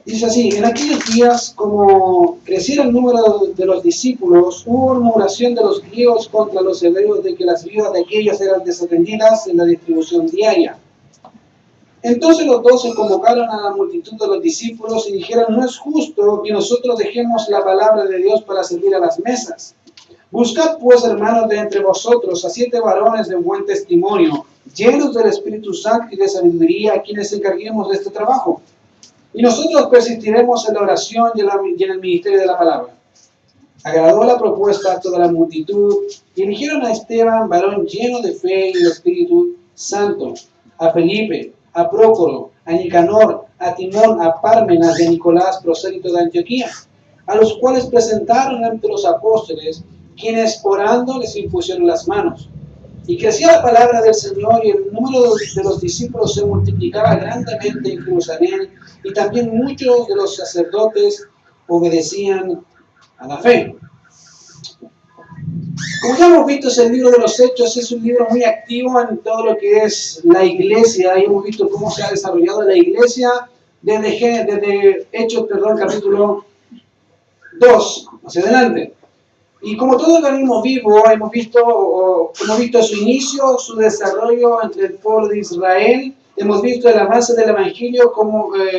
Dice así: en aquellos días, como creciera el número de los discípulos, hubo murmuración de los griegos contra los hebreos de que las viudas de aquellos eran desatendidas en la distribución diaria. Entonces los 12 convocaron a la multitud de los discípulos y dijeron: no es justo que nosotros dejemos la palabra de Dios para servir a las mesas. Buscad pues, hermanos, de entre vosotros a 7 varones de buen testimonio, llenos del Espíritu Santo y de sabiduría, a quienes encarguemos de este trabajo. Y nosotros persistiremos en la oración y en el ministerio de la palabra. Agradó la propuesta a toda la multitud y eligieron a Esteban, varón lleno de fe y del Espíritu Santo, a Felipe, a Prócoro, a Nicanor, a Timón, a Pármenas y a Nicolás, prosélito de Antioquía, a los cuales presentaron ante los apóstoles, quienes orando les impusieron las manos. Y crecía la palabra del Señor, y el número de los discípulos se multiplicaba grandemente en Jerusalén, y también muchos de los sacerdotes obedecían a la fe. Como ya hemos visto, el libro de los Hechos es un libro muy activo en todo lo que es la iglesia, y hemos visto cómo se ha desarrollado la iglesia desde Hechos, capítulo 2 hacia adelante. Y como todo organismo vivo, hemos visto su inicio, su desarrollo entre el pueblo de Israel, hemos visto el avance del Evangelio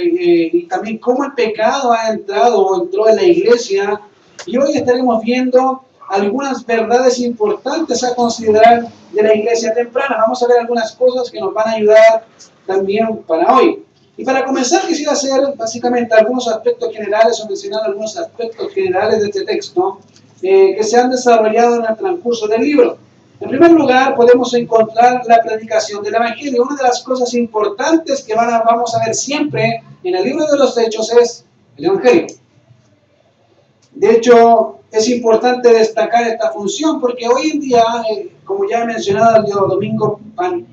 y también cómo el pecado entró en la iglesia, y hoy estaremos viendo algunas verdades importantes a considerar de la iglesia temprana. Vamos a ver algunas cosas que nos van a ayudar también para hoy. Y para comenzar quisiera hacer básicamente algunos aspectos generales, o mencionar algunos aspectos generales de este texto, que se han desarrollado en el transcurso del libro. En primer lugar, podemos encontrar la predicación del Evangelio. Una de las cosas importantes que vamos a ver siempre en el libro de los Hechos es el Evangelio. De hecho, es importante destacar esta función porque hoy en día, como ya he mencionado el domingo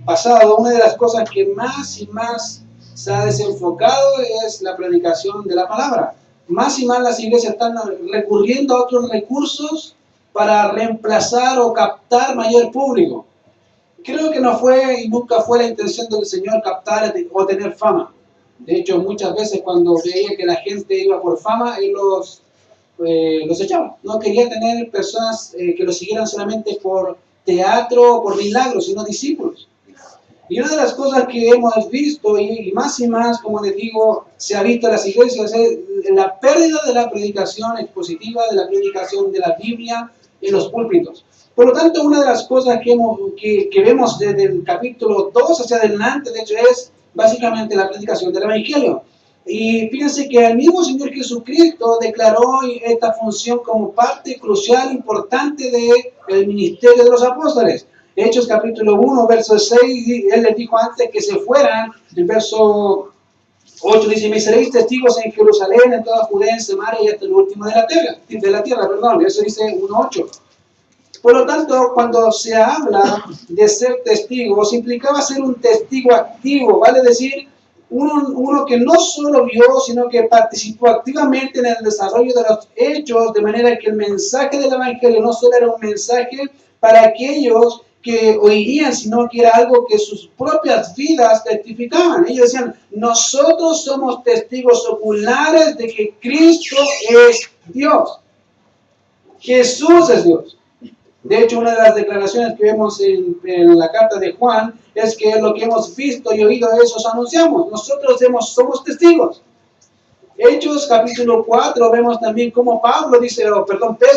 pasado, una de las cosas que más y más se ha desenfocado es la predicación de la palabra. Más y más las iglesias están recurriendo a otros recursos para reemplazar o captar mayor público. Creo que no fue y nunca fue la intención del Señor captar o tener fama. De hecho, muchas veces cuando veía que la gente iba por fama, Él los echaba. No quería tener personas que lo siguieran solamente por teatro o por milagros, sino discípulos. Y una de las cosas que hemos visto, y más, como les digo, se ha visto en las iglesias, es la pérdida de la predicación expositiva, de la predicación de la Biblia en los púlpitos. Por lo tanto, una de las cosas que vemos desde el capítulo 2 hacia adelante, de hecho, es básicamente la predicación del Evangelio. Y fíjense que el mismo Señor Jesucristo declaró esta función como parte crucial, importante del ministerio de los apóstoles. Hechos capítulo 1, verso 6, Él les dijo antes que se fueran. El verso 8 dice: me seréis testigos en Jerusalén, en toda Judea, en Samaria y hasta el último de la tierra. Eso dice 1:8. Por lo tanto, cuando se habla de ser testigos, implicaba ser un testigo activo, vale decir, uno que no solo vio, sino que participó activamente en el desarrollo de los hechos, de manera que el mensaje del Evangelio no solo era un mensaje para aquellos que oirían, sino que era algo que sus propias vidas testificaban. Ellos decían: nosotros somos testigos oculares de que Cristo es Dios. Jesús es Dios. De hecho, una de las declaraciones que vemos en la carta de Juan es que lo que hemos visto y oído, eso anunciamos. Nosotros somos testigos. Hechos capítulo 4 vemos también cómo Pedro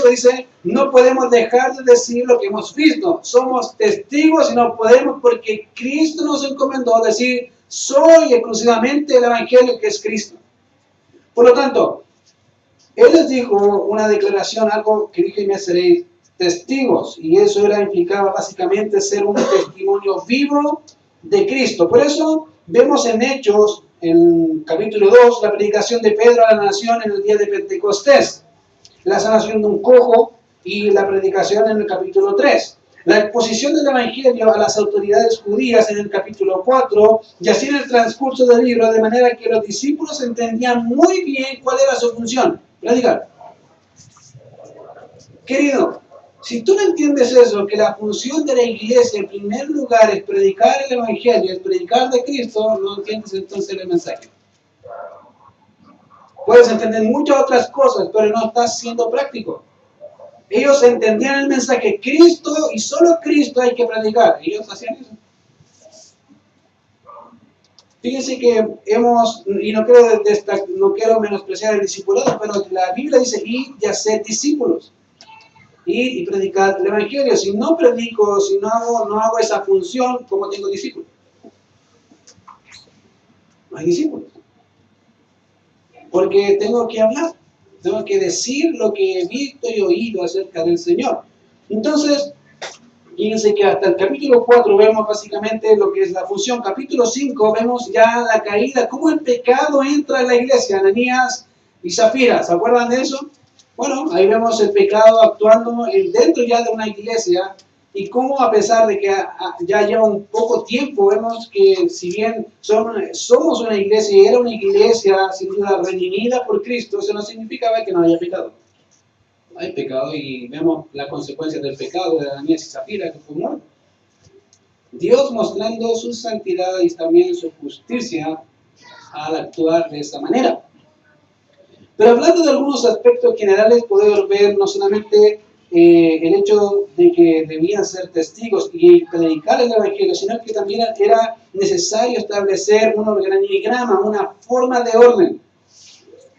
dice: no podemos dejar de decir lo que hemos visto. Somos testigos y no podemos, porque Cristo nos encomendó a decir: soy exclusivamente el Evangelio, que es Cristo. Por lo tanto, Él les dijo una declaración, algo que dije: me seréis testigos, y eso implicaba básicamente ser un testimonio vivo de Cristo. Por eso vemos en Hechos, en capítulo 2, la predicación de Pedro a la nación en el día de Pentecostés, la sanación de un cojo y la predicación en el capítulo 3, la exposición del Evangelio a las autoridades judías en el capítulo 4, y así en el transcurso del libro, de manera que los discípulos entendían muy bien cuál era su función: predicar. Querido, si tú no entiendes eso, que la función de la iglesia en primer lugar es predicar el Evangelio, es predicar de Cristo, no entiendes entonces el mensaje. Puedes entender muchas otras cosas, pero no estás siendo práctico. Ellos entendían el mensaje, Cristo y solo Cristo hay que predicar. Ellos hacían eso. Fíjense que y no quiero menospreciar el discipulado, pero la Biblia dice, id y haced discípulos. Id y predicad el Evangelio. Si no predico, si no hago esa función, ¿cómo tengo discípulos? No hay discípulos. Porque tengo que hablar, tengo que decir lo que he visto y oído acerca del Señor. Entonces, fíjense que hasta el capítulo 4 vemos básicamente lo que es la función. Capítulo 5 vemos ya la caída, cómo el pecado entra en la iglesia, Ananías y Zafira. ¿Se acuerdan de eso? Bueno, ahí vemos el pecado actuando dentro ya de una iglesia y cómo a pesar de que ya lleva un poco tiempo, vemos que si bien somos una iglesia y era una iglesia sin duda redimida por Cristo, eso no significaba que no haya pecado. Hay pecado y vemos las consecuencias del pecado de Ananías y Zafira, que fue muerto. Dios mostrando su santidad y también su justicia al actuar de esa manera. Pero hablando de algunos aspectos generales, podemos ver no solamente el hecho de que debían ser testigos y predicar el Evangelio, sino que también era necesario establecer un organigrama, una forma de orden.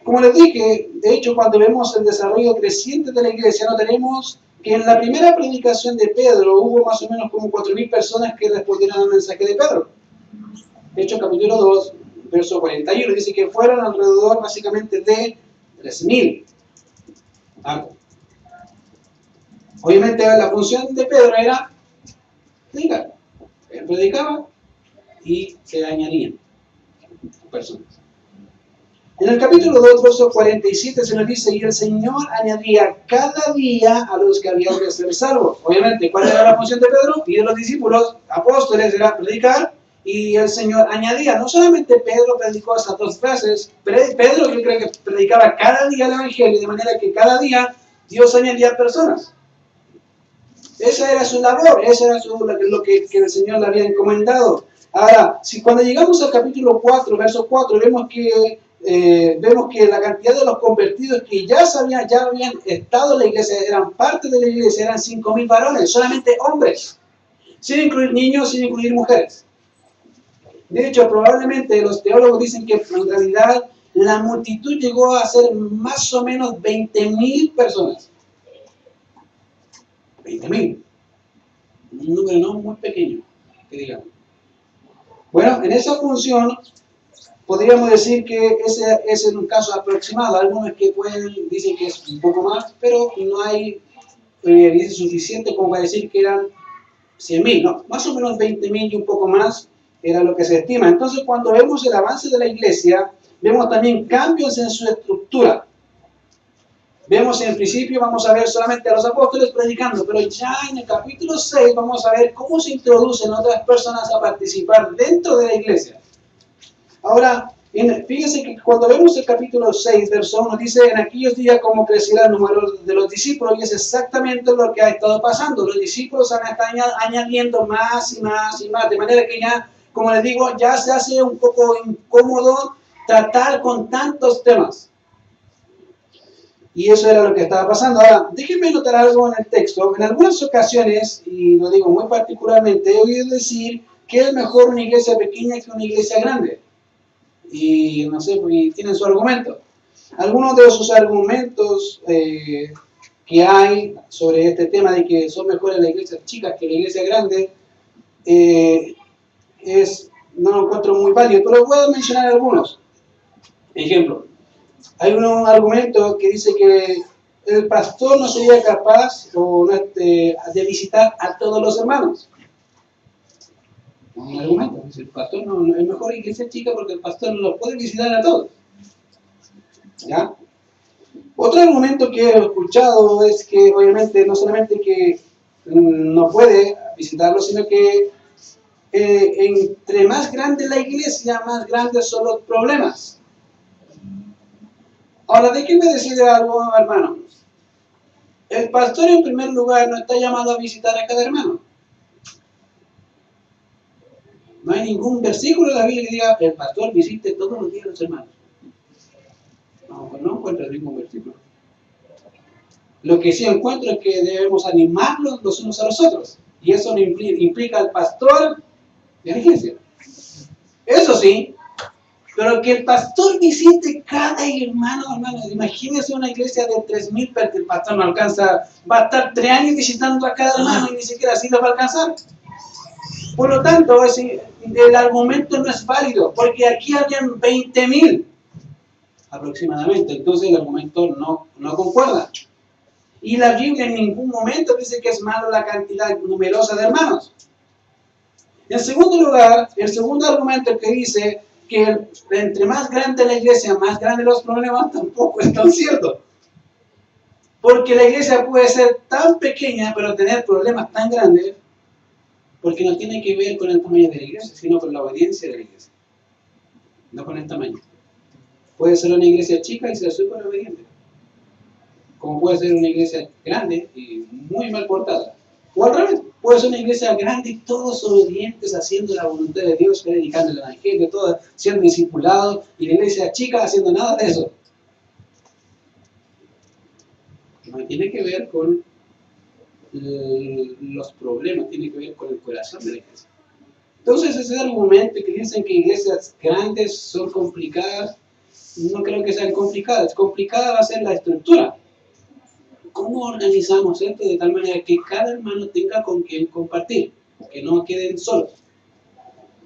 Como les dije, de hecho, cuando vemos el desarrollo creciente de la iglesia, notaremos que en la primera predicación de Pedro hubo más o menos como 4.000 personas que respondieron al mensaje de Pedro. De hecho, capítulo 2, verso 41, dice que fueron alrededor básicamente de 3.000. Obviamente la función de Pedro era predicar. Él predicaba y se añadían personas. En el capítulo 2, verso 47 se nos dice, y el Señor añadía cada día a los que habían de ser salvos. Obviamente, ¿cuál era la función de Pedro? Y de los discípulos, apóstoles, era predicar, y el Señor añadía. No solamente Pedro predicó esas 2 veces, Pedro yo creo que predicaba cada día el Evangelio, de manera que cada día Dios añadía personas. Esa era su labor, eso era lo que el Señor le había encomendado. Ahora, si cuando llegamos al capítulo 4, verso 4, vemos que la cantidad de los convertidos que ya habían estado en la iglesia, eran parte de la iglesia, eran 5.000 varones, solamente hombres, sin incluir niños, sin incluir mujeres. De hecho, probablemente los teólogos dicen que en realidad la multitud llegó a ser más o menos 20.000 personas. 20.000. Un número no muy pequeño, que digamos. Bueno, en esa función podríamos decir que ese es un caso aproximado. Algunos que dicen que es un poco más, pero no hay evidencia suficiente como para decir que eran 100.000, ¿no? Más o menos 20.000 y un poco más era lo que se estima. Entonces, cuando vemos el avance de la iglesia, vemos también cambios en su estructura. Vemos en principio, vamos a ver solamente a los apóstoles predicando, pero ya en el capítulo 6 vamos a ver cómo se introducen otras personas a participar dentro de la iglesia. Ahora, fíjense que cuando vemos el capítulo 6, verso 1, dice, en aquellos días cómo crecerá el número de los discípulos, y es exactamente lo que ha estado pasando. Los discípulos han estado añadiendo más y más y más, de manera que ya, como les digo, ya se hace un poco incómodo tratar con tantos temas. Y eso era lo que estaba pasando. Ahora, déjenme notar algo en el texto. En algunas ocasiones, y lo digo muy particularmente, he oído decir que es mejor una iglesia pequeña que una iglesia grande. Y no sé, pues, tienen su argumento. Algunos de esos argumentos que hay sobre este tema de que son mejores las iglesias chicas que la iglesia grande, no lo encuentro muy válido, pero voy a mencionar algunos. Ejemplo. Hay un argumento que dice que el pastor no sería capaz de visitar a todos los hermanos. Un argumento. El pastor no es mejor iglesia chica porque el pastor no los puede visitar a todos. ¿Ya? Otro argumento que he escuchado es que obviamente no solamente que no puede visitarlos, sino que entre más grande la iglesia, más grandes son los problemas. Ahora, déjenme decirle algo, hermano. El pastor, en primer lugar, no está llamado a visitar a cada hermano. No hay ningún versículo de la Biblia que diga, el pastor visite todos los días a los hermanos. No. encuentro el mismo versículo. Lo que sí encuentro es que debemos animarnos los unos a los otros. Y eso implica al pastor de la iglesia. Eso sí, pero que el pastor visite cada hermano. Imagínense una iglesia de 3.000, pero el pastor no alcanza, va a estar 3 años visitando a cada hermano y ni siquiera así lo va a alcanzar. Por lo tanto, el argumento no es válido, porque aquí habían 20.000 aproximadamente, entonces el argumento no concuerda. Y la Biblia en ningún momento dice que es malo la cantidad numerosa de hermanos. En segundo lugar, el segundo argumento que dice que entre más grande la iglesia, más grandes los problemas, tampoco es tan cierto. Porque la iglesia puede ser tan pequeña, pero tener problemas tan grandes, porque no tiene que ver con el tamaño de la iglesia, sino con la obediencia de la iglesia. No con el tamaño. Puede ser una iglesia chica y ser súper obediente. Como puede ser una iglesia grande y muy mal portada. O al revés, puede ser una iglesia grande y todos obedientes, haciendo la voluntad de Dios, predicando el evangelio, todos siendo discipulados, y la iglesia chica haciendo nada de eso. No tiene que ver con los problemas, tiene que ver con el corazón de la iglesia. Entonces ese argumento que dicen que iglesias grandes son complicadas, no creo que sean complicadas. Complicada va a ser la estructura. ¿Cómo organizamos esto de tal manera que cada hermano tenga con quien compartir? Que no queden solos.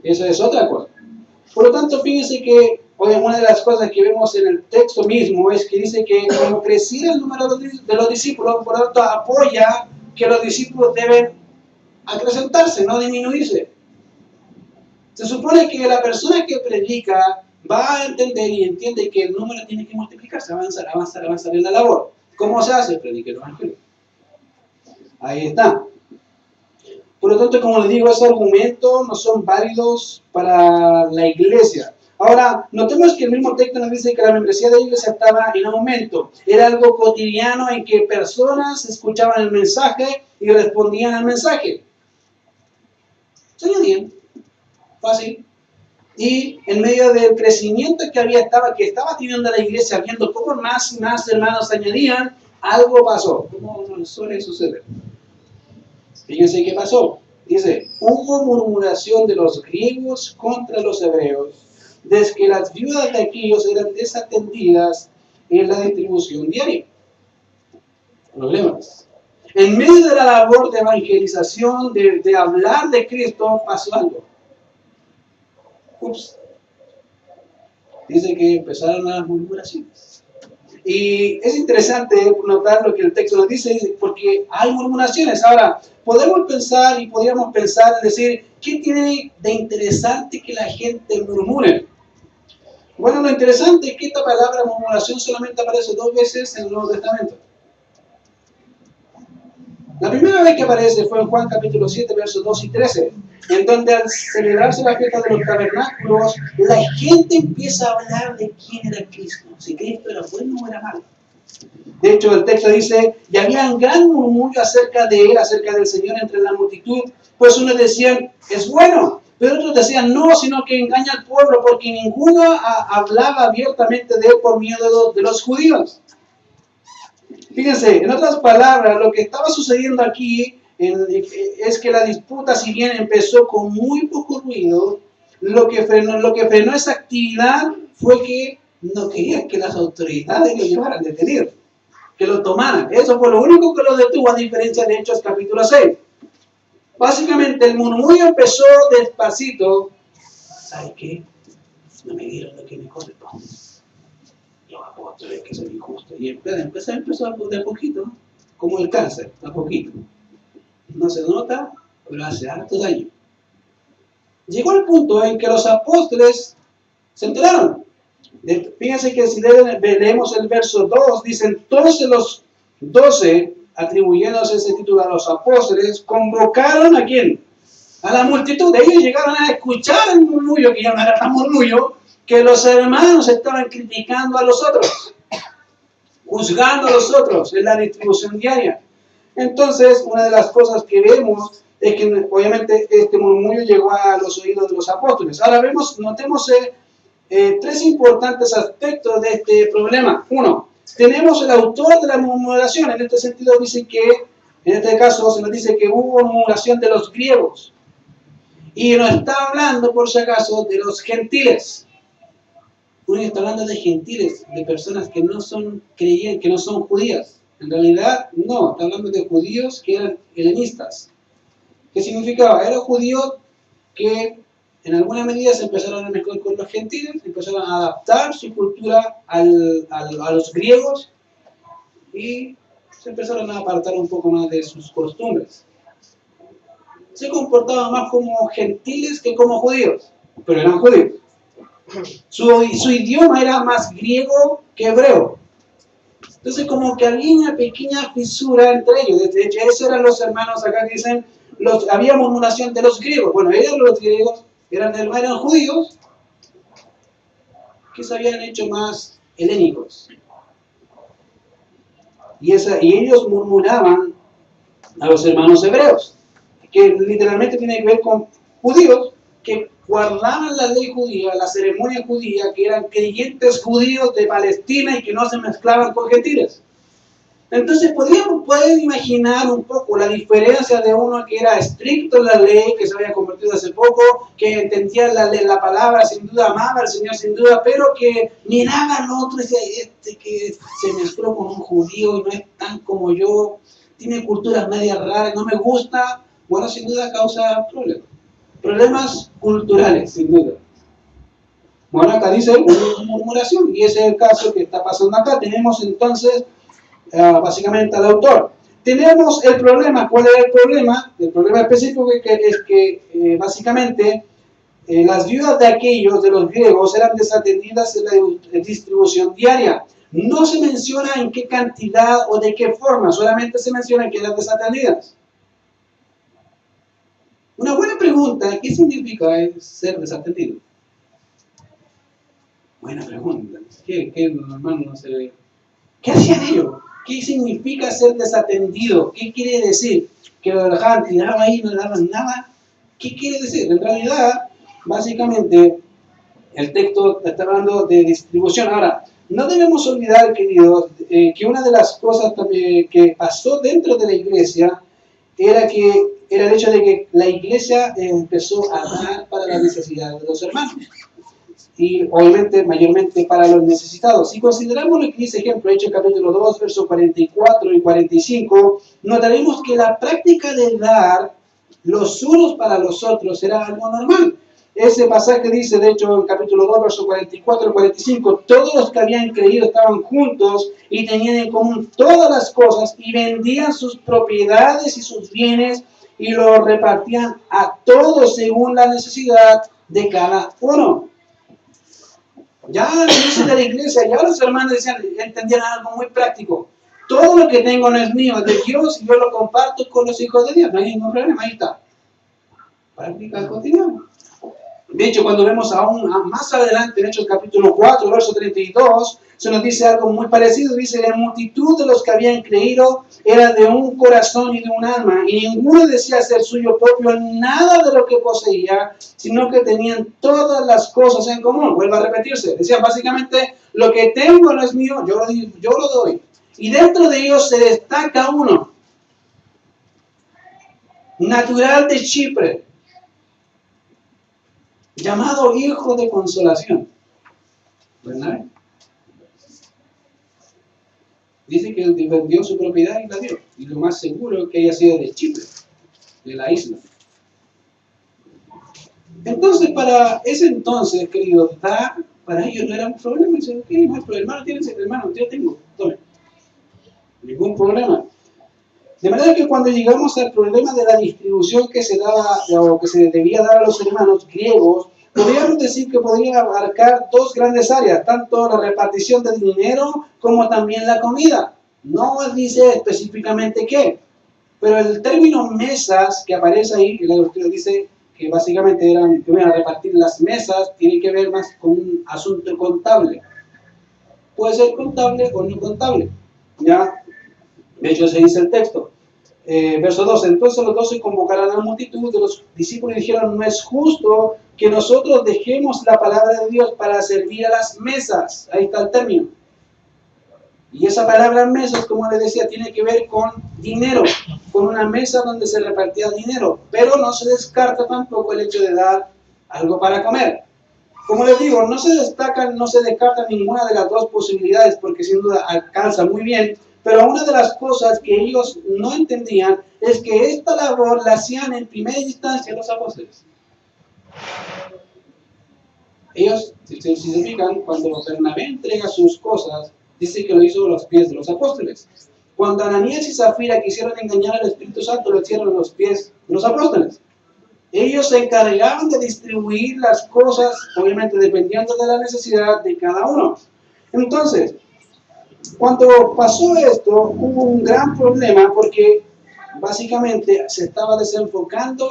Eso es otra cosa. Por lo tanto, fíjense que una de las cosas que vemos en el texto mismo es que dice que como creciera el número de los discípulos, por lo tanto apoya que los discípulos deben acrecentarse, no disminuirse. Se supone que la persona que predica va a entender y entiende que el número tiene que multiplicarse, avanzar en la labor. ¿Cómo se hace? Predique el evangelio. Ahí está. Por lo tanto, como les digo, esos argumentos no son válidos para la iglesia. Ahora, notemos que el mismo texto nos dice que la membresía de la iglesia estaba en aumento. Era algo cotidiano en que personas escuchaban el mensaje y respondían al mensaje. Se añadían. Fácil. Y en medio del crecimiento que estaba teniendo la iglesia, viendo cómo más y más hermanos se añadían, algo pasó. ¿Cómo suele suceder? Fíjense qué pasó. Dice, hubo murmuración de los griegos contra los hebreos, desde que las viudas de aquellos eran desatendidas en la distribución diaria. Problemas. En medio de la labor de evangelización, de hablar de Cristo, pasó algo. Ups. Dice que empezaron las murmuraciones. Y es interesante notar lo que el texto nos dice, porque hay murmuraciones. Ahora, podríamos pensar en decir, ¿qué tiene de interesante que la gente murmure? Bueno, lo interesante es que esta palabra murmuración solamente aparece 2 veces en el Nuevo Testamento. La primera vez que aparece fue en Juan capítulo 7, versos 2 y 13, en donde al celebrarse la fiesta de los tabernáculos, la gente empieza a hablar de quién era Cristo, si Cristo era bueno o era malo. De hecho, el texto dice, y había un gran murmullo acerca de él, acerca del Señor entre la multitud, pues unos decían, es bueno, pero otros decían, no, sino que engaña al pueblo, porque ninguno hablaba abiertamente de él por miedo de los judíos. Fíjense, en otras palabras, lo que estaba sucediendo aquí es que la disputa, si bien empezó con muy poco ruido, lo que frenó esa actividad fue que no querían que las autoridades lo llevaran detenido, que lo tomaran. Eso fue lo único que lo detuvo, a diferencia de Hechos capítulo 6. Básicamente, el murmullo empezó despacito. ¿Sabe qué? No me dieron lo que me corresponde. Los apóstoles que son injustos. Y empezó de a poquito, como el cáncer, a poquito. No se nota, pero hace harto daño. Llegó el punto en que los apóstoles se enteraron. Fíjense que si leemos el verso 2, dice, entonces los 12, atribuyéndose ese título a los apóstoles, convocaron ¿a quién? A la multitud. Ellos llegaron a escuchar el murmullo, que ya no era tan murmullo, que los hermanos estaban criticando a los otros, juzgando a los otros en la distribución diaria. Entonces, una de las cosas que vemos es que obviamente este murmullo llegó a los oídos de los apóstoles. Ahora notemos 3 importantes aspectos de este problema. 1, tenemos el autor de la murmuración. En este sentido dice que, en este caso se nos dice que hubo murmuración de los griegos. Y no está hablando, por si acaso, de los gentiles. Uno está hablando de gentiles, de personas que no son creyentes, que no son judías. En realidad, no, está hablando de judíos que eran helenistas. ¿Qué significaba? Eran judíos que en alguna medida se empezaron a mezclar con los gentiles, empezaron a adaptar su cultura a los griegos y se empezaron a apartar un poco más de sus costumbres. Se comportaban más como gentiles que como judíos, pero eran judíos. Su idioma era más griego que hebreo. Entonces como que había una pequeña fisura entre ellos. De hecho, esos eran los hermanos acá que dicen, había murmuración de los griegos. Bueno, ellos los griegos eran judíos que se habían hecho más helénicos. Y ellos murmuraban a los hermanos hebreos, que literalmente tiene que ver con judíos que guardaban la ley judía, la ceremonia judía, que eran creyentes judíos de Palestina y que no se mezclaban con gentiles. Entonces pueden imaginar un poco la diferencia de uno que era estricto en la ley, que se había convertido hace poco, que entendía la palabra, sin duda amaba al Señor, sin duda, pero que miraba al otro y decía, este que se mezcló con un judío y no es tan como yo, tiene culturas medias raras, no me gusta. Bueno, sin duda causa problemas culturales, sin duda. Bueno, acá dice una murmuración, y ese es el caso que está pasando acá. Tenemos entonces básicamente al autor. Tenemos el problema. ¿Cuál es el problema? El problema específico es que básicamente las viudas de aquellos, de los griegos, eran desatendidas en la distribución diaria. No se menciona en qué cantidad o de qué forma, solamente se menciona que eran desatendidas. Una buena pregunta, ¿qué significa ser desatendido? Buena pregunta. ¿Qué hacían ellos? ¿Qué significa ser desatendido? ¿Qué quiere decir? ¿Que lo dejaban tirado ahí y no le daban nada? ¿Qué quiere decir? En realidad, básicamente, el texto está hablando de distribución. Ahora, no debemos olvidar, queridos, que una de las cosas también que pasó dentro de la iglesia era el hecho de que la iglesia empezó a dar para las necesidades de los hermanos. Y obviamente mayormente para los necesitados. Si consideramos lo que dice ejemplo, Hechos capítulo 2, versos 44 y 45, notaremos que la práctica de dar los unos para los otros era algo normal. Ese pasaje dice, de hecho, en capítulo 2, versos 44 y 45, todos los que habían creído estaban juntos y tenían en común todas las cosas y vendían sus propiedades y sus bienes y los repartían a todos según la necesidad de cada uno. Ya en el inicio de la iglesia, ya los hermanos entendían algo muy práctico. Todo lo que tengo no es mío, es de Dios y yo lo comparto con los hijos de Dios. No hay ningún problema, ahí está. Práctica cotidiana. De hecho, cuando vemos aún más adelante, en Hechos capítulo 4, verso 32, se nos dice algo muy parecido. Dice, la multitud de los que habían creído era de un corazón y de un alma, y ninguno decía ser suyo propio nada de lo que poseía, sino que tenían todas las cosas en común. Vuelvo a repetirse. Decían básicamente, lo que tengo no es mío, yo lo doy. Y dentro de ellos se destaca uno, natural de Chipre, llamado hijo de consolación. ¿Verdad? Dice que él vendió su propiedad y la dio. Y lo más seguro es que haya sido de Chipre, de la isla. Entonces, para ese entonces, queridos, para ellos no era un problema. Dicen, ok, no hay problema, hermano, yo tengo, tome. Ningún problema. De manera que cuando llegamos al problema de la distribución que se daba o que se debía dar a los hermanos griegos, podríamos decir que podría abarcar dos grandes áreas, tanto la repartición del dinero como también la comida. No dice específicamente qué, pero el término mesas que aparece ahí, que la doctrina dice que básicamente que iban a repartir las mesas, tiene que ver más con un asunto contable. Puede ser contable o no contable, ¿ya? De hecho, se dice el texto. Verso 12, entonces los 12 convocaron a la multitud de los discípulos y dijeron, no es justo que nosotros dejemos la palabra de Dios para servir a las mesas. Ahí está el término. Y esa palabra mesas, como les decía, tiene que ver con dinero, con una mesa donde se repartía dinero, pero no se descarta tampoco el hecho de dar algo para comer. Como les digo, no se descarta ninguna de las dos posibilidades, porque sin duda alcanza muy bien, pero una de las cosas que ellos no entendían es que esta labor la hacían en primera instancia los apóstoles. Ellos, si se fijan, cuando Bernabé entrega sus cosas, dice que lo hizo a los pies de los apóstoles. Cuando Ananías y Zafira quisieron engañar al Espíritu Santo, lo hicieron a los pies de los apóstoles. Ellos se encargaban de distribuir las cosas, obviamente dependiendo de la necesidad de cada uno. Entonces, cuando pasó esto, hubo un gran problema porque básicamente se estaba desenfocando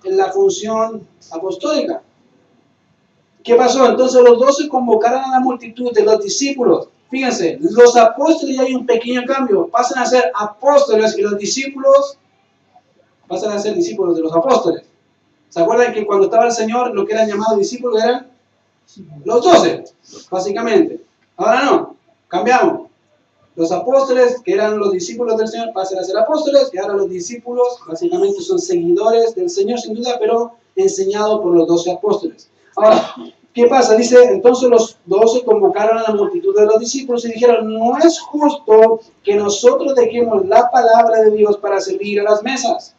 la función apostólica. ¿Qué pasó? Entonces los 12 convocaron a la multitud de los discípulos. Fíjense, los apóstoles ya hay un pequeño cambio. Pasan a ser apóstoles y los discípulos pasan a ser discípulos de los apóstoles. ¿Se acuerdan que cuando estaba el Señor, lo que eran llamados discípulos eran los 12, básicamente? Ahora no, cambiamos. Los apóstoles, que eran los discípulos del Señor, pasan a ser apóstoles, y ahora los discípulos, básicamente son seguidores del Señor, sin duda, pero enseñados por los 12 apóstoles. Ahora, ¿qué pasa? Dice, entonces los 12 convocaron a la multitud de los discípulos y dijeron, no es justo que nosotros dejemos la palabra de Dios para servir a las mesas.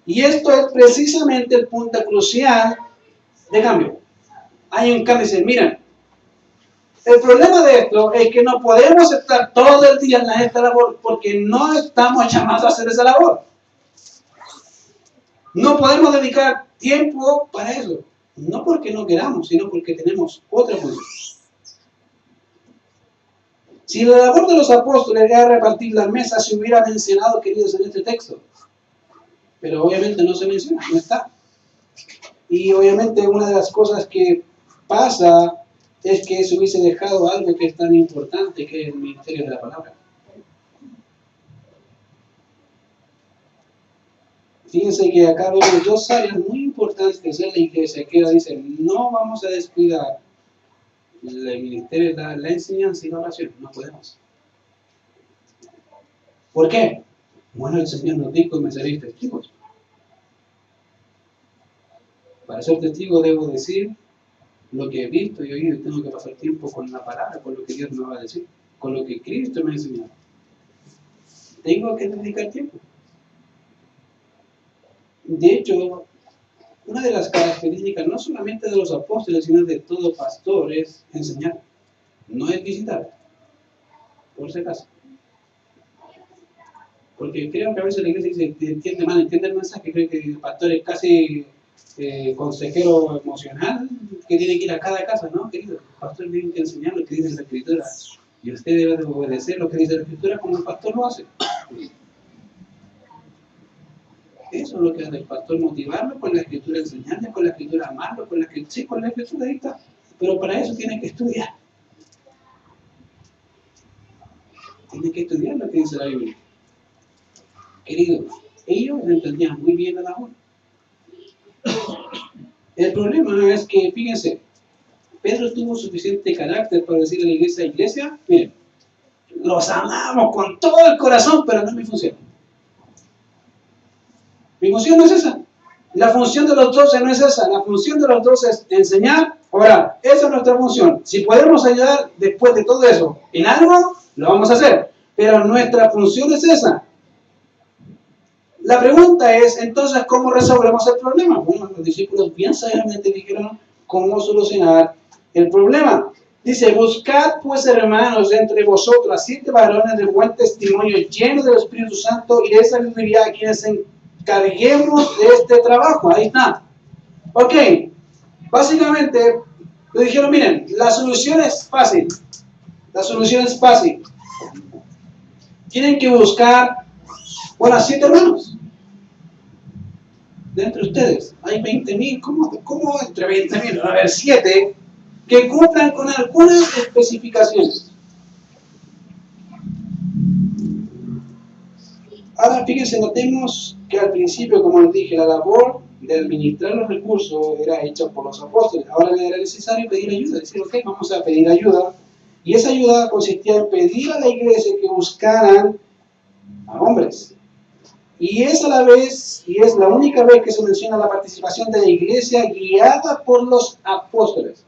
Y esto es precisamente el punto crucial de cambio. Hay un cambio, dicen, miren, el problema de esto es que no podemos estar todo el día en esta labor porque no estamos llamados a hacer esa labor. No podemos dedicar tiempo para eso. No porque no queramos, sino porque tenemos otra función. Si la labor de los apóstoles era repartir las mesas, se hubiera mencionado, queridos, en este texto. Pero obviamente no se menciona, no está. Y obviamente una de las cosas que pasa es que se hubiese dejado algo que es tan importante, que es el ministerio de la palabra. Fíjense que acá vemos dos áreas muy importantes en la iglesia, que dice, no vamos a descuidar el ministerio de la enseñanza y la oración, no podemos. ¿Por qué? Bueno, el Señor nos dijo, me seréis testigos. Para ser testigo debo decir lo que he visto y oído, y tengo que pasar tiempo con la palabra, con lo que Dios me va a decir, con lo que Cristo me ha enseñado. Tengo que dedicar tiempo. De hecho, una de las características no solamente de los apóstoles, sino de todo pastor es enseñar, no es visitar, por si acaso. Porque creo que a veces la iglesia dice, entiende mal, entiende el mensaje, cree que el pastor es casi consejero emocional, que tiene que ir a cada casa, ¿no? Querido, el pastor tiene que enseñar lo que dice la Escritura, y usted debe de obedecer lo que dice la Escritura como el pastor lo hace. Eso es lo que hace el pastor, motivarlo con la Escritura, enseñarle con la Escritura, amarlo con la Escritura, sí, con la Escritura, ahí está. Pero para eso tiene que estudiar. Tiene que estudiar lo que dice la Biblia. Queridos, ellos entendían muy bien la labor. El problema es que, fíjense, Pedro tuvo suficiente carácter para decirle a la iglesia, miren, los amamos con todo el corazón, pero no es mi función. Mi función no es esa. La función de los 12 no es esa. La función de los 12 es enseñar, orar. Esa es nuestra función. Si podemos ayudar después de todo eso en algo, lo vamos a hacer. Pero nuestra función es esa. La pregunta es, entonces, ¿cómo resolvemos el problema? Bueno, los discípulos bien sabiamente dijeron cómo solucionar el problema. Dice, buscad pues, hermanos, entre vosotros a 7 varones de buen testimonio, llenos del Espíritu Santo y de sabiduría, a quienes encarguemos de este trabajo. Ahí está. Ok, básicamente, le dijeron, miren, la solución es fácil. La solución es fácil. Tienen que buscar, bueno, a 7 hermanos. De entre ustedes, hay 20.000, ¿cómo entre 20.000? A ver, 7 que cumplan con algunas especificaciones. Ahora, fíjense, notemos que al principio, como les dije, la labor de administrar los recursos era hecha por los apóstoles. Ahora era necesario pedir ayuda, decir, ok, vamos a pedir ayuda. Y esa ayuda consistía en pedir a la iglesia que buscaran a hombres. Y es a la vez, y es la única vez que se menciona la participación de la iglesia guiada por los apóstoles.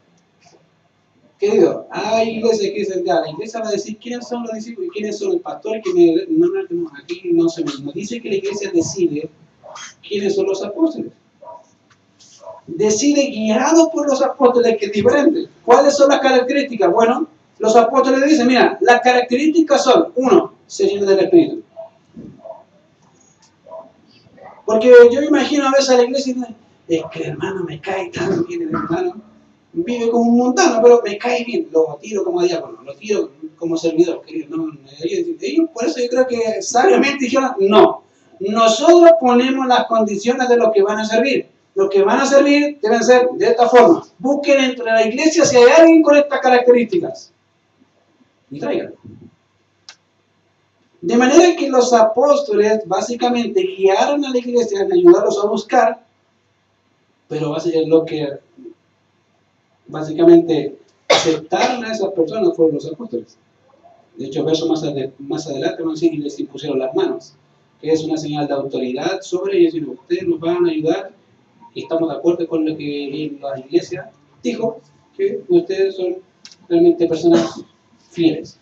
Querido, hay iglesias que dicen, ya, la iglesia va a decir quiénes son los discípulos y quiénes son el pastor, aquí no se nos dice que la iglesia decide quiénes son los apóstoles. Decide guiado por los apóstoles, que es diferente. ¿Cuáles son las características? Bueno, los apóstoles dicen, mira, las características son, uno, ser lleno del Espíritu. Porque yo me imagino a veces a la iglesia y dicen, es que el hermano me cae tan bien, el hermano vive como un montano, pero me cae bien, lo tiro como diácono, lo tiro como servidor, querido. No, ellos, por eso yo creo que sabiamente dijeron, no, nosotros ponemos las condiciones de los que van a servir. Los que van a servir deben ser de esta forma. Busquen entre la iglesia si hay alguien con estas características y traigan. De manera que los apóstoles básicamente guiaron a la iglesia en ayudarlos a buscar, pero lo que básicamente aceptaron a esas personas fueron los apóstoles. De hecho, verso más adelante van a decir, y les impusieron las manos, que es una señal de autoridad sobre ellos, y ustedes nos van a ayudar, y estamos de acuerdo con lo que la iglesia dijo, que ustedes son realmente personas fieles.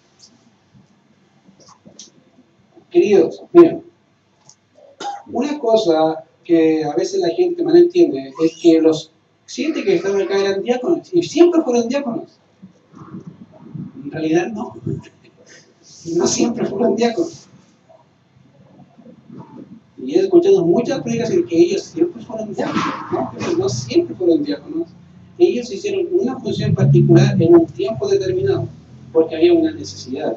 Queridos, miren, una cosa que a veces la gente mal entiende es que los 7 que estaban acá eran diáconos, y siempre fueron diáconos. En realidad no. No siempre fueron diáconos. Y he escuchado muchas predicaciones que ellos siempre fueron diáconos. No siempre fueron diáconos. Ellos hicieron una función particular en un tiempo determinado, porque había una necesidad.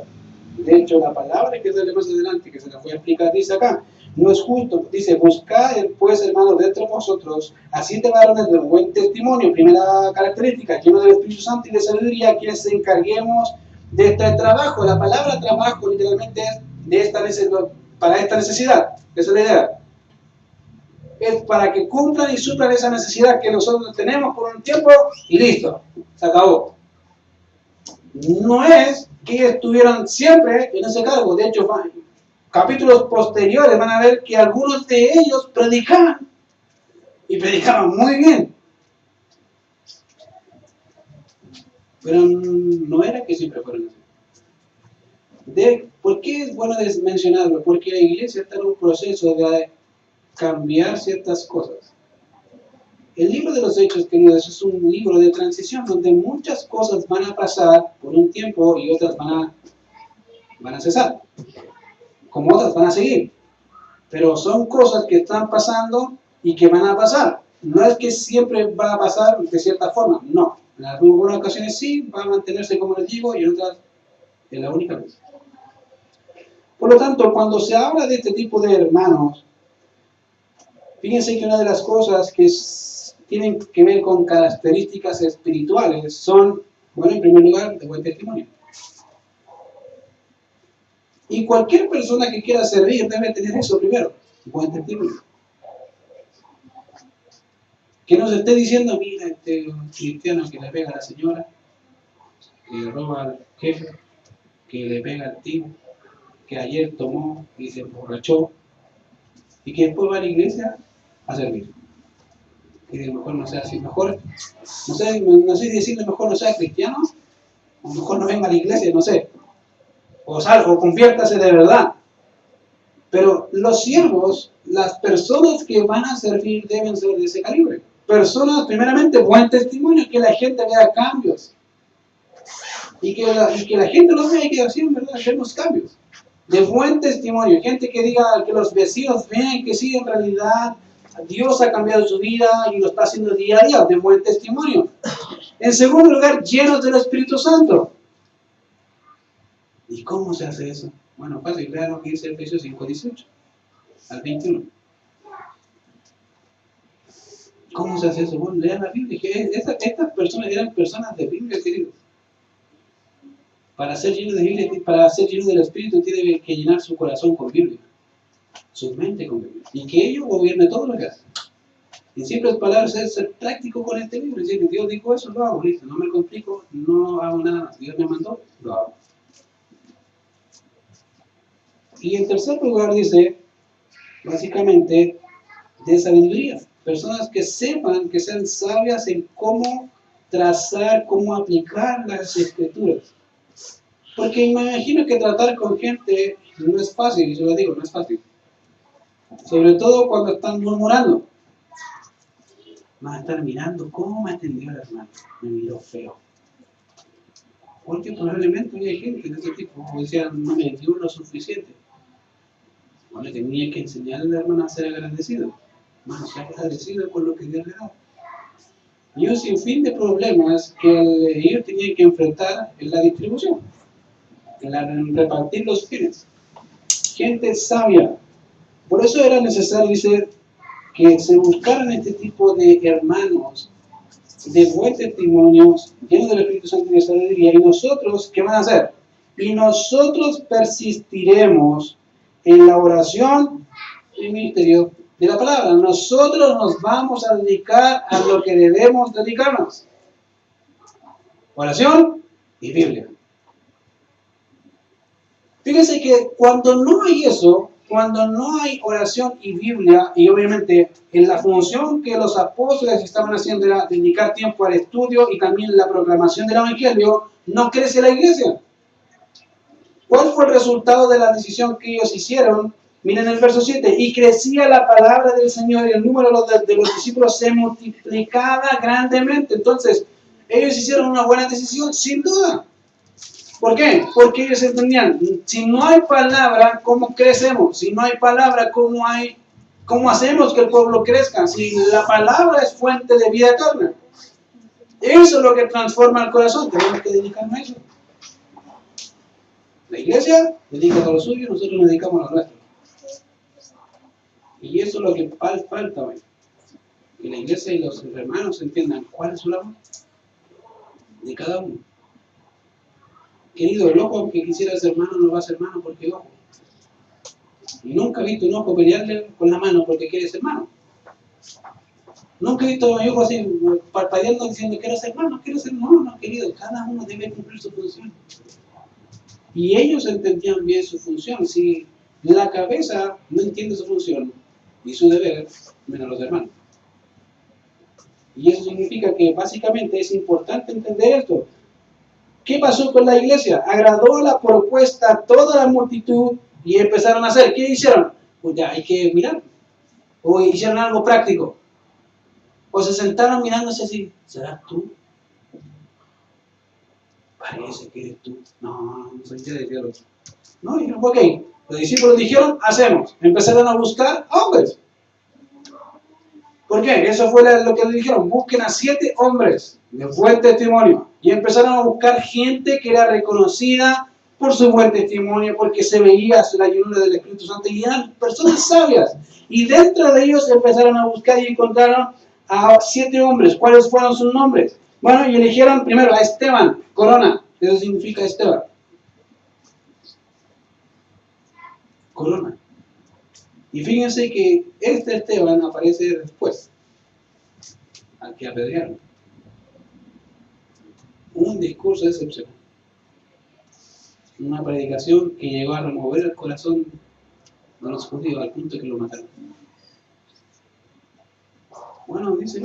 De hecho, la palabra que sale más adelante, que se la voy a explicar, dice acá, no es justo, dice, buscad pues, hermanos, dentro de vosotros, así te varones de buen testimonio, primera característica, lleno del Espíritu Santo y de sabiduría, quienes se encarguemos de este trabajo. La palabra trabajo literalmente es de esta necesidad, para esta necesidad, esa es la idea. Es para que cumplan y suplan esa necesidad que nosotros tenemos por un tiempo y listo, se acabó. No es que ellos estuvieran siempre en ese cargo. De hecho, capítulos posteriores van a ver que algunos de ellos predicaban y predicaban muy bien. Pero no era que siempre fueron así. ¿Por qué es bueno mencionarlo? Porque la iglesia está en un proceso de cambiar ciertas cosas. El libro de los Hechos, queridos, es un libro de transición donde muchas cosas van a pasar por un tiempo y otras van a cesar, como otras van a seguir. Pero son cosas que están pasando y que van a pasar. No es que siempre va a pasar de cierta forma, no. En algunas ocasiones sí, va a mantenerse como les digo, y en otras es la única vez. Por lo tanto, cuando se habla de este tipo de hermanos, fíjense que una de las cosas que tienen que ver con características espirituales son, bueno, en primer lugar, de buen testimonio. Y cualquier persona que quiera servir debe tener eso primero, buen testimonio. Que nos esté diciendo, mira, este cristiano que le pega a la señora, que roba al jefe, que le pega al tío, que ayer tomó y se emborrachó, y que después va a la iglesia a servir. Y de mejor no sea así, mejor, no sé si decirle mejor no sea cristiano, o mejor no venga a la iglesia, no sé. O conviértase de verdad. Pero los siervos, las personas que van a servir deben ser de ese calibre. Personas, primeramente, buen testimonio, que la gente vea cambios. Y que la gente los vea y que así en verdad hacemos cambios. De buen testimonio, gente que diga, que los vecinos vean que sí, en realidad Dios ha cambiado su vida y lo está haciendo día a día, de buen testimonio. En segundo lugar, llenos del Espíritu Santo. ¿Y cómo se hace eso? Bueno, fácil, vean lo que dice Efesios 5:18 al 21. ¿Cómo se hace eso? Bueno, lean la Biblia. Estas personas eran personas de Biblia, queridos. Para ser lleno de Biblia, para ser lleno del Espíritu, tiene que llenar su corazón con Biblia, su mente con Biblia, y que ello gobierne todo lo que hace. En simples palabras, es ser práctico con este libro. Es decir, Dios dijo eso, lo hago, listo. No me complico, no hago nada más. Dios me mandó, lo hago. Y en tercer lugar dice, básicamente, de sabiduría. Personas que sepan, que sean sabias en cómo trazar, cómo aplicar las escrituras. Porque me imagino que tratar con gente no es fácil, y yo lo digo, no es fácil. Sobre todo cuando están murmurando. Van a estar mirando cómo me atendió el hermano. Me miró feo. Porque probablemente había gente de ese tipo. O decían, no me dio lo suficiente. Bueno, tenía que enseñarle al hermano a ser agradecido. Hermano, sea agradecido con lo que Dios le da. Y un sinfín de problemas que ellos tenían que enfrentar en la distribución. En repartir los bienes. Gente sabia. Por eso era necesario, dice, que se buscaran este tipo de hermanos de buen testimonio, llenos del Espíritu Santo y de sabiduría. Y nosotros, ¿qué van a hacer? Y nosotros persistiremos en la oración y ministerio de la palabra. Nosotros nos vamos a dedicar a lo que debemos dedicarnos. Oración y Biblia. Fíjense que cuando no hay eso, cuando no hay oración y Biblia, y obviamente en la función que los apóstoles estaban haciendo era dedicar tiempo al estudio y también la proclamación del Evangelio, no crece la iglesia. ¿Cuál fue el resultado de la decisión que ellos hicieron? Miren el verso 7, y crecía la palabra del Señor y el número de los discípulos se multiplicaba grandemente. Entonces, ellos hicieron una buena decisión, sin duda. ¿Por qué? Porque ellos entendían, si no hay palabra, ¿cómo crecemos? Si no hay palabra, ¿cómo hacemos que el pueblo crezca? Si la palabra es fuente de vida eterna. Eso es lo que transforma el corazón, tenemos que dedicarnos a eso. La iglesia dedica a lo suyo, nosotros nos dedicamos a lo nuestro. Y eso es lo que falta hoy. Que la iglesia y los hermanos entiendan cuál es su labor de cada uno. Querido, el ojo, aunque quisiera ser hermano, no va a ser hermano porque ojo. Y nunca he visto un ojo pelearle con la mano porque quiere ser hermano. Nunca he visto a un ojo así parpadeando diciendo quiero ser hermano, quiero ser hermano. No, querido, cada uno debe cumplir su función. Y ellos entendían bien su función. Si la cabeza no entiende su función y su deber, menos los hermanos. Y eso significa que básicamente es importante entender esto. ¿Qué pasó con la iglesia? Agradó la propuesta a toda la multitud y empezaron a hacer. ¿Qué hicieron? Pues ya hay que mirar. O hicieron algo práctico. O se sentaron mirándose así. ¿Serás tú? Parece que eres tú. No soy yo, dijeron. No, dijeron, ok. Los discípulos dijeron, hacemos. Empezaron a buscar hombres. ¿Por qué? Eso fue lo que le dijeron. Busquen a 7 hombres de buen testimonio. Y empezaron a buscar gente que era reconocida por su buen testimonio, porque se veía la llenura del Espíritu Santo y eran personas sabias. Y dentro de ellos empezaron a buscar y encontraron a 7 hombres. ¿Cuáles fueron sus nombres? Bueno, y eligieron primero a Esteban, corona. Eso significa Esteban. Corona. Y fíjense que este Esteban aparece después, al que apedrearon. Un discurso excepcional. Una predicación que llegó a remover el corazón de los judíos al punto que lo mataron. Bueno, dice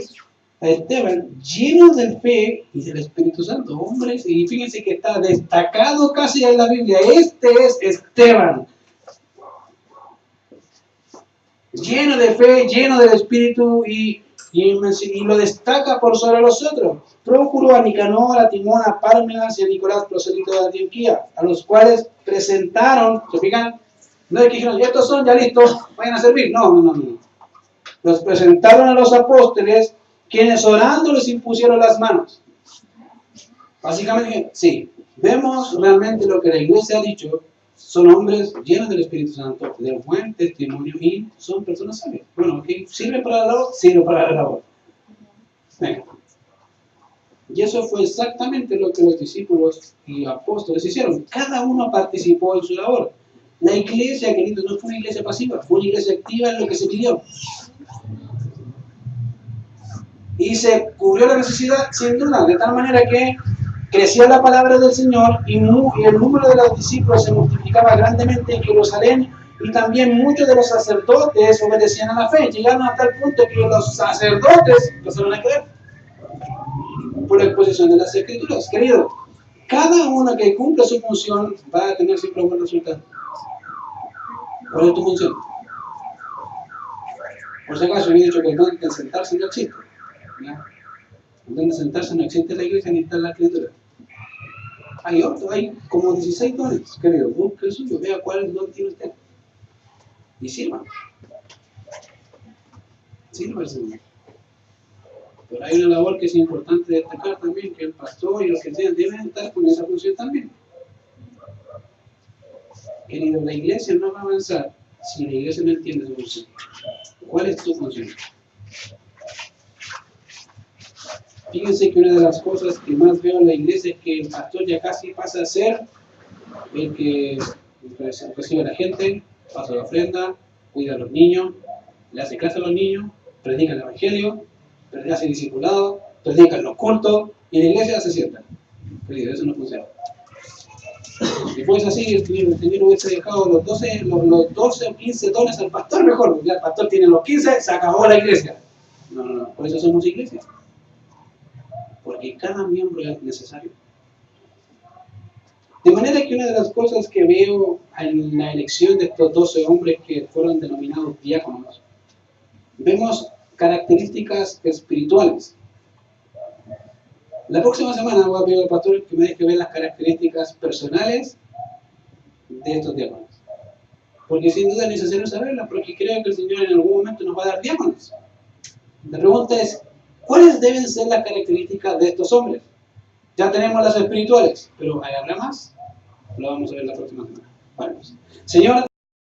a Esteban, lleno de fe y del Espíritu Santo, hombres, y fíjense que está destacado casi en la Biblia. Este es Esteban. Lleno de fe, lleno del Espíritu y lo destaca por sobre los otros. Procuró a Nicanor, a Timón, a Pármenas y a Nicolás, prosélito de Antioquía, a los cuales presentaron, ¿se fijan? No es que dijeron, estos son ya listos, vayan a servir. No. Los presentaron a los apóstoles, quienes orando les impusieron las manos. Básicamente, sí, vemos realmente lo que la iglesia ha dicho. Son hombres llenos del Espíritu Santo, de buen testimonio y son personas sabias. Bueno, ¿qué sirve para la labor? Sirve para la labor. Venga. Y eso fue exactamente lo que los discípulos y apóstoles hicieron. Cada uno participó en su labor. La iglesia, queridos, no fue una iglesia pasiva, fue una iglesia activa en lo que se pidió. y se cubrió la necesidad sin duda, de tal manera que crecía la palabra del Señor y el número de los discípulos se multiplicaba grandemente en Jerusalén y también muchos de los sacerdotes obedecían a la fe. Llegaron hasta el punto que los sacerdotes empezaron a creer por la exposición de las Escrituras. Querido, cada uno que cumpla su función va a tener siempre un buen resultado. ¿Cuál es tu función? Por si acaso, he dicho que el don de sentarse no existe. ¿Ya? El don de sentarse no existe en la iglesia ni está en la Escritura. Hay otro, hay como 16 dones, querido. Busque el suyo, vea cuál don tiene usted. Y sirva. Sirva al Señor. Pero hay una labor que es importante destacar también, que el pastor y los que sean deben estar con esa función también. Querido, la iglesia no va a avanzar si la iglesia no entiende su función. ¿Cuál es tu función? Fíjense que una de las cosas que más veo en la iglesia es que el pastor ya casi pasa a ser el que recibe a la gente, pasa la ofrenda, cuida a los niños, le hace clase a los niños, predica el evangelio, hace discipulado, predica en los cultos y en la iglesia se sienta. Querido, eso no funciona. Si fuese así, el Señor hubiese dejado los 12 o 15 dones al pastor mejor. Ya el pastor tiene los 15, se acabó la iglesia. No, por eso somos iglesia. Porque cada miembro es necesario. De manera que una de las cosas que veo en la elección de estos 12 hombres que fueron denominados diáconos, vemos características espirituales. La próxima semana voy a pedir al pastor que me deje ver las características personales de estos diáconos. Porque sin duda es necesario saberlas, porque creo que el Señor en algún momento nos va a dar diáconos. La pregunta es, ¿cuáles deben ser las características de estos hombres? Ya tenemos las espirituales, pero ¿habrá más? Lo vamos a ver la próxima semana. Vale. Señor,